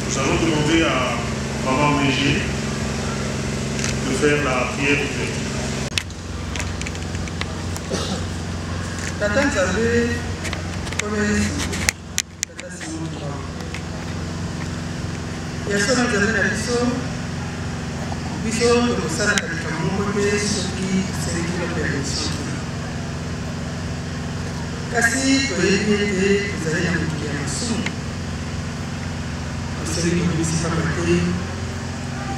Nous allons demander à Maman Mégé de faire la prière du fête. Tata Nzambe, Tata Simon Touba. Yaso na Nzambe na biso tokosala kalika moko te soki toseleki na permission. Kasi toyebi ete tozali na mokili ya masumu. Toseleki kobimisi pamba te,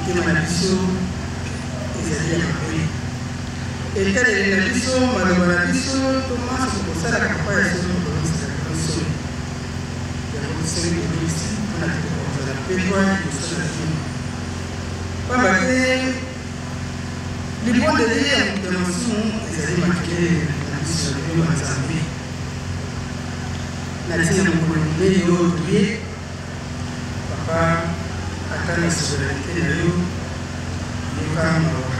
likema na biso ezali ya mabe. Etaleli na biso, maloba na biso, tomasa tokosala kapa ya soki tokomisaka biso. Yango toseleki kobimisi mpona tokozala mpetwa liboso na bino. Pamba te libondeli ya moto ya masumu ezali makele na biso ya lelo ya Nzambe. Na ntina mokolo monene oyo toye, papa ata na souverainité na yo yoka mawa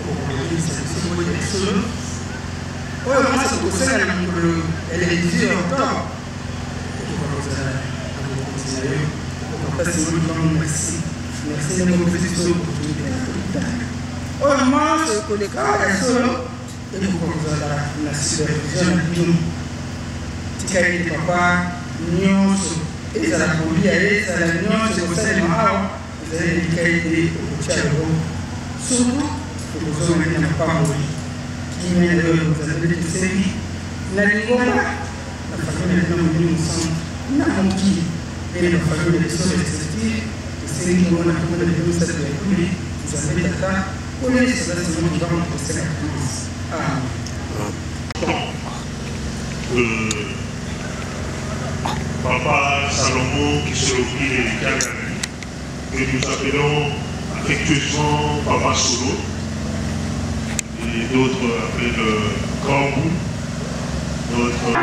okokolisa biso boye ya solo oyo mwasi okosala na mokolo ya le 18 octobre ekoka kozala na bokonzi na yo papa Simon Touba merci. Merci de nous faire ce opportunité. Au moins, ce que les gars solo et nous proposons la supervision de nous. Tikaï papa, nyonso, et ça la conduit à elle, ça la nyonso, c'est ça les marins, vous avez des qualités au Tchalo. Surtout, nous sommes maintenant pas mourir. Qui mène vous avez des séries, la lingoma, la famille maintenant nous sommes, n'a pas qui, et la famille des sols esthétiques. Sisi kuona kama ni msa ya kuli Nzambe tata kule sasa sisi tunataka kusema Papa Salomon qui se l'occupe des Canadiens, que nous appelons affectueusement Papa Solo, et d'autres appellent Kambou, d'autres.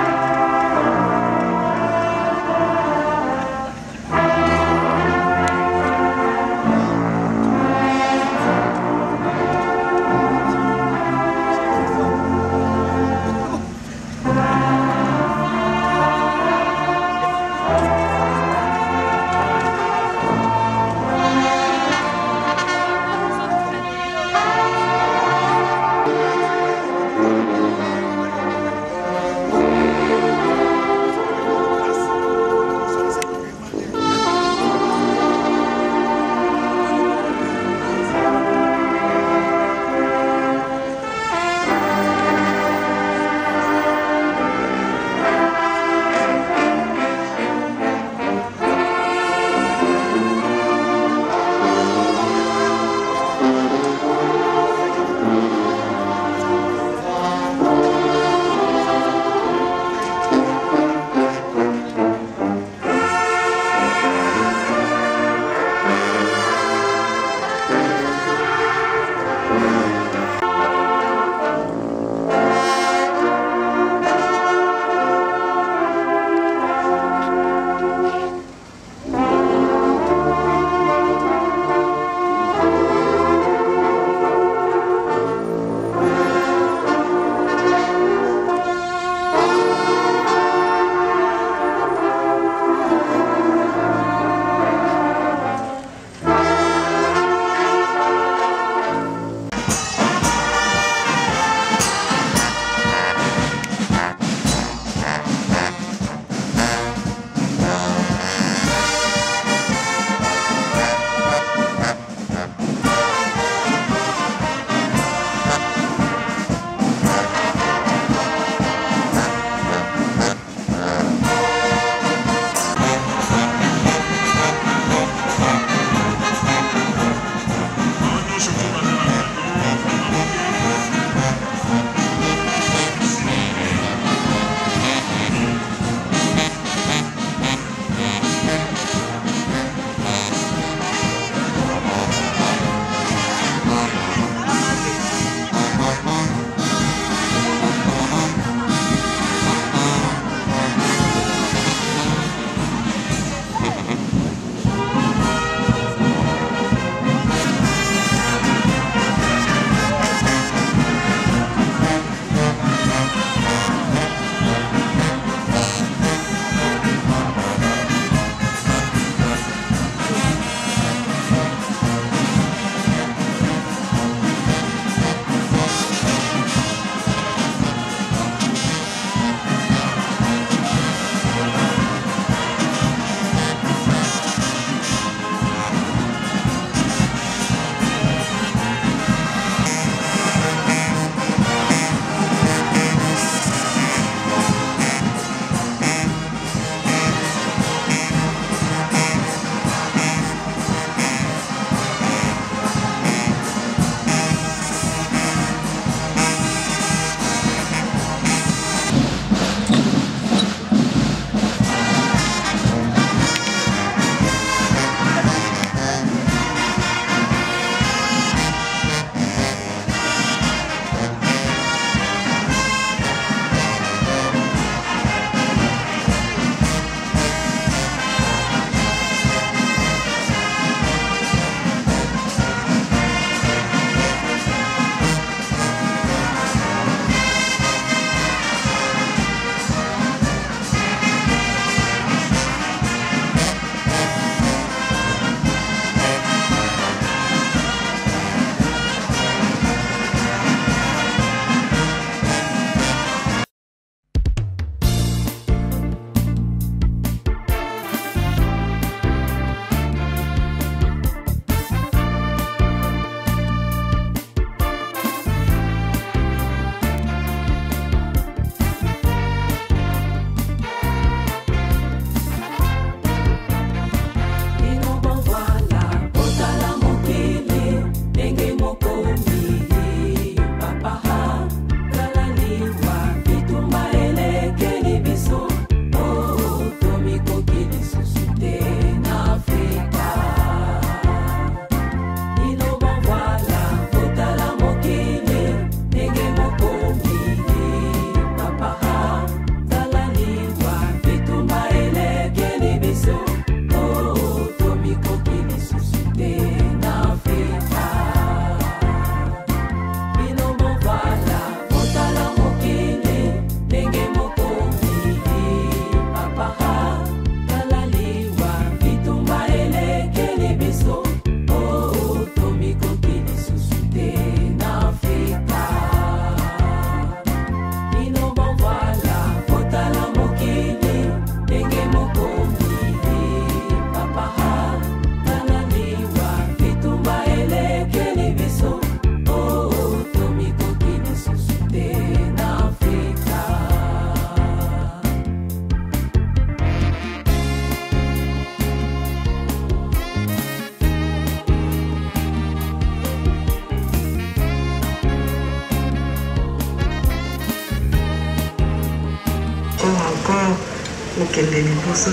mokende liboso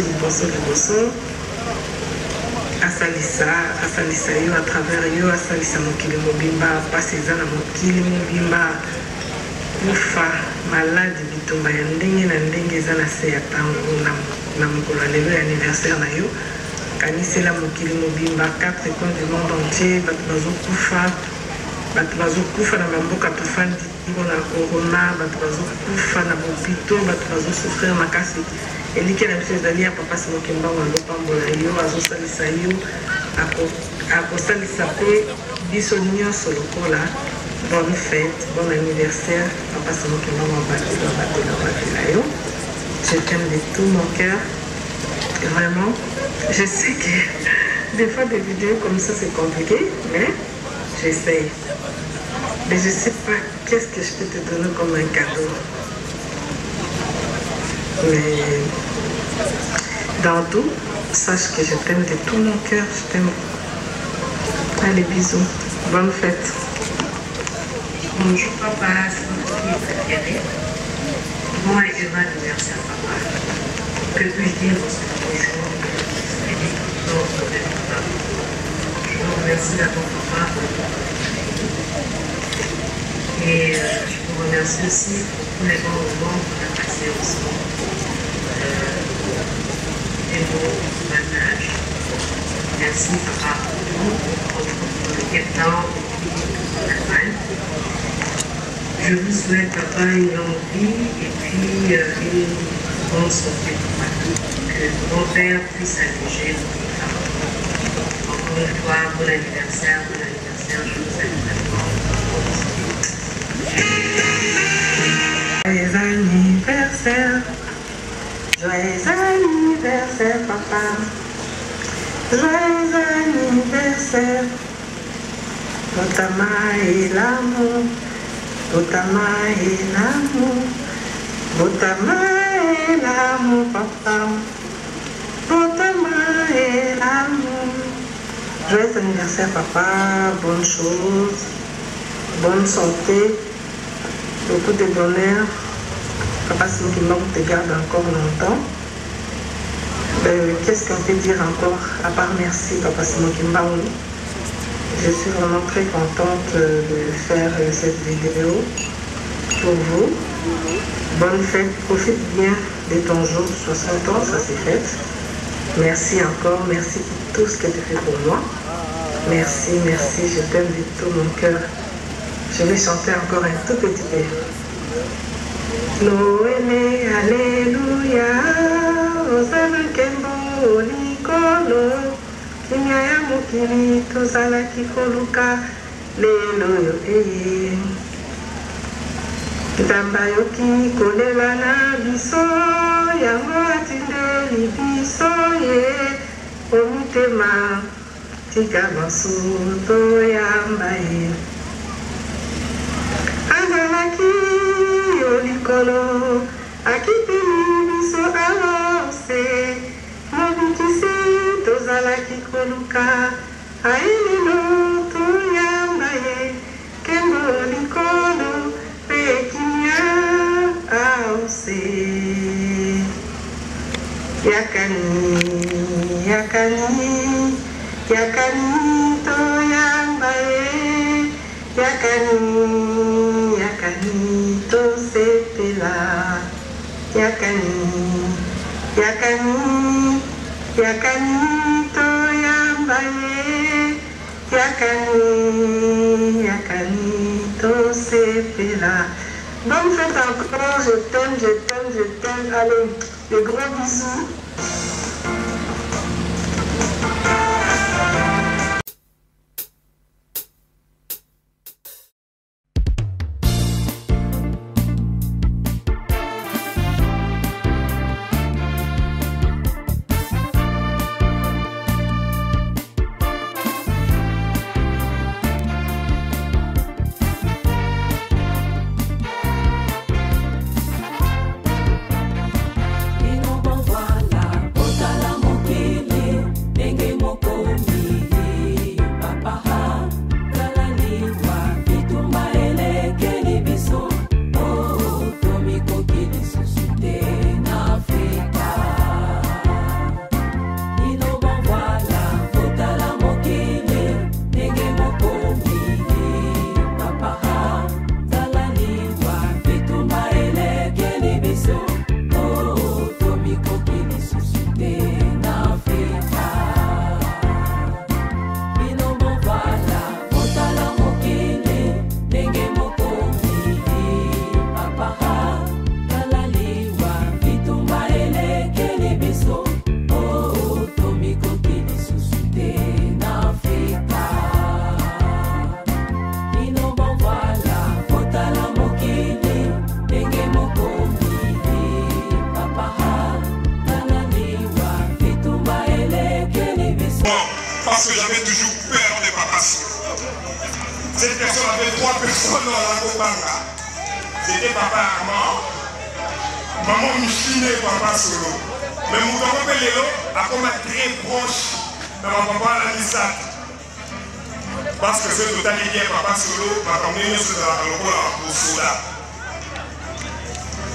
asalisa yo à travers yo asalisa mokili mobimba pasi eza na mokili mobimba kufa maladi bitumba ya ndenge na ndenge eza na se ya ntango na mokolo ya lelo ya anniversaire na yo kanisela mokili mobimba 4 coins du monde entier bato bazokufa na bamboka tofandi mpona corona bato bazokufa na bopito bato bazosouffrir makasi eliki na biso ezali ya papa Simoki Mbangu azopambola yo azosalisa yo akosalisa mpe biso nyonso lokola bonne fête bon anniversaire papa Simoki Mbangu abatela yo. Je t'aime de tout mon cœur et vraiment je sais que des fois des vidéos comme ça c'est compliqué mais j'essaye. Mais je ne sais pas qu'est-ce que je peux te donner comme un cadeau. Mais dans tout, sache que je t'aime de tout mon cœur. Je t'aime. Allez, bisous. Bonne fête. Bonjour papa, c'est votre fille préférée. Bon et heureux anniversaire papa. Que puis-je dire en ce bonjour? Je vous remercie d'abord papa. Et je vous remercie aussi pour tous les bons moments qu'on a passés ensemble. Des beaux partages. Merci papa pour tout, pour le Vietnam et l'Allemagne. Je vous souhaite papa une longue vie et puis une bonne santé papa. Que mon père puisse alléger votre femme. Encore une fois, bon anniversaire, je vous aime vraiment. Joyeux anniversaire papa, joyeux anniversaire, Botama et l'amour, Botama et l'amour, Botama et l'amour papa, Botama et l'amour. Joyeux anniversaire papa, bonne chose, bonne santé, beaucoup de bonheur. Papa Simoki Mbangu te garde encore longtemps. Qu'est-ce qu'on peut dire encore à part merci Papa Simoki Mbangu. Je suis vraiment très contente de faire cette vidéo pour vous. Bonne fête, profite bien de ton jour de 60 ans, ça c'est fait. Merci encore, merci pour tout ce que tu fais pour moi. Merci, je t'aime de tout mon cœur. Je vais chanter encore un tout petit peu. Noémie, alléluia, Osana Kembo, Nikolo, Kimia Mukili, Tosala Kikoluka, Lelo Eye. Tambayoki, Kolelana, Biso, Yango Atindeli, Biso, Ye, Omutema, Tika Basu, Toyambaye. Azalaki, Olikolo, akipini biso alose, mobikisi tozalaki koluka, ailelo toyambaye, kembo likolo, pekinya ause. Yakani toyambaye, yakani to sepela, yakani to yambaye, yakani to sepela. Bonne fête encore, je t'aime, allez, de gros bisous. Et non, bon voilà. Cette personne avait 3 personnes dans la Kobanga. C'était papa Armand, maman Michine et papa Solo. Mais mon papa Lélo a comme très proche de mon papa Lanisat. Parce que c'est tout à l'idée papa Solo, ma famille se dans la Lokola pour Soda.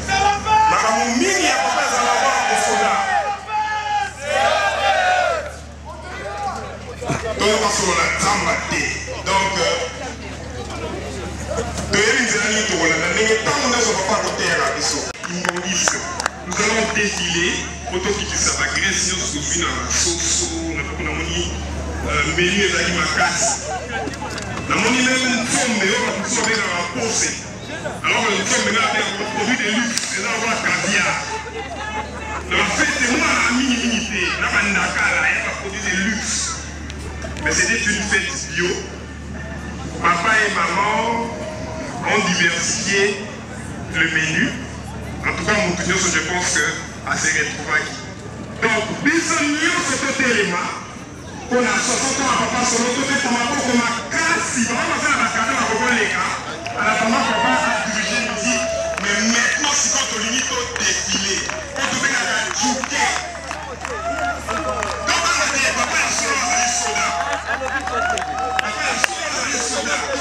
Ma famille mini a papa Zalawa pour Soda. Donc on se la trame. Donc nous allons défiler auto qui s'appelle Grèce, nous souvenons à Soso, nous avons menu et la casse. Nous avons même une forme de l'eau dans la pose. Alors nous sommes maintenant des produits de luxe, c'est là où on a caviar. La fête de moi, la mini-minité, la bandaka, il y a un produit de luxe. Mais c'était une fête bio. Papa et maman ont diversifié le menu. En tout cas, mon client, je pense que à se retrouver. Donc, bisogno ce côté élément. On a 60 ans à papa sur l'autre côté, pour ma comme ma casse. On va faire la carte, on va les gars. À la maman, papa a dirigé, il dit, mais maintenant, si quand on limite au défilé, on devait la jouer. Donc, on a dit, papa, il sera dans les sodas. Papa, il sera dans les sodas.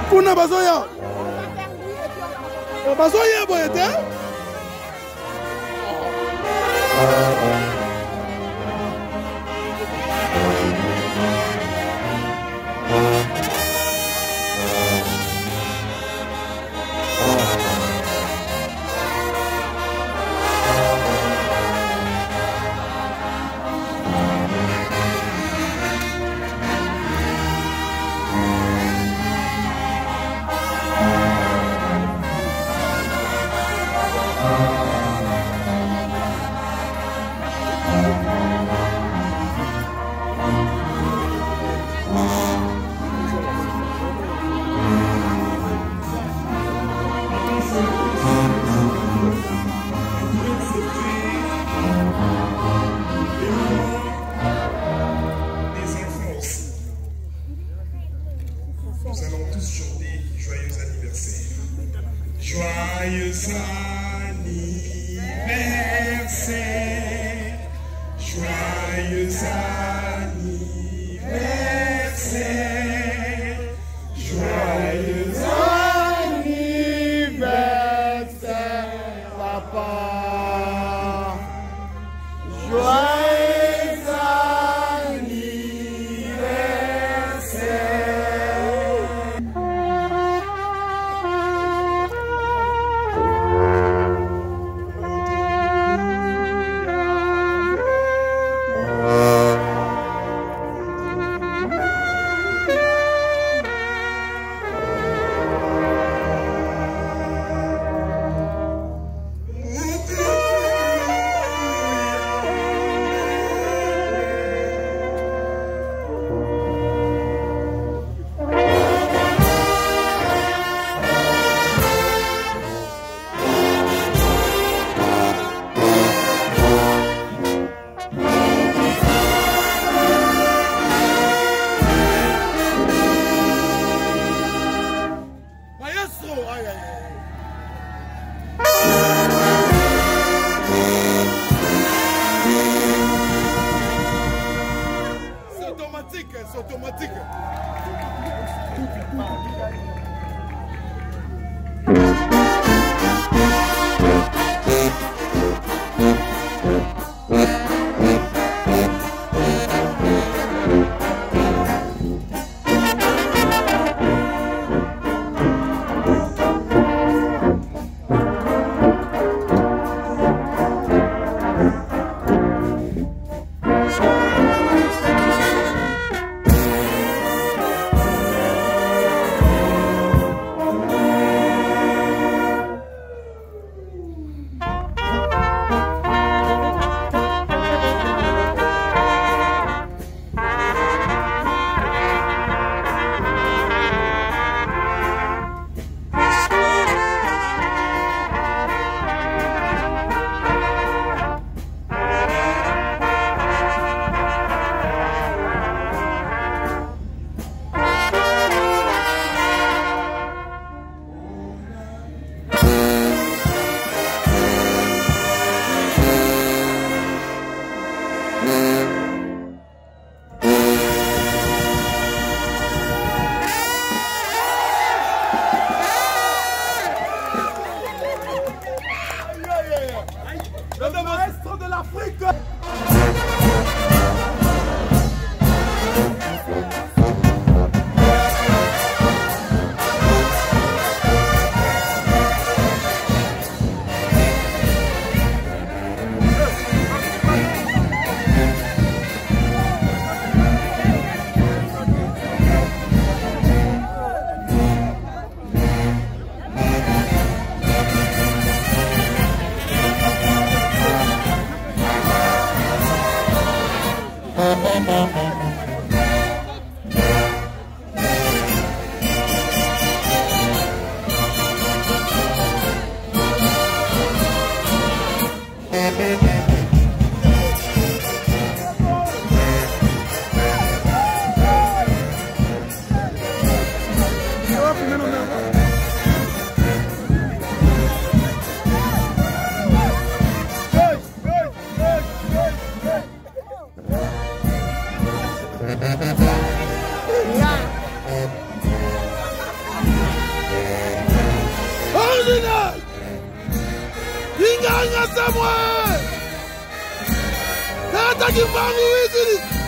Kuna bazoya. Bazoya boyete. Nous allons tous chanter joyeux anniversaire. Joyeux anniversaire. Joyeux anniversaire. Joyeux anniversaire, papa. Joyeux C'est automatique. Original. Inganga Samuel. Kata Kimbangu Wizili.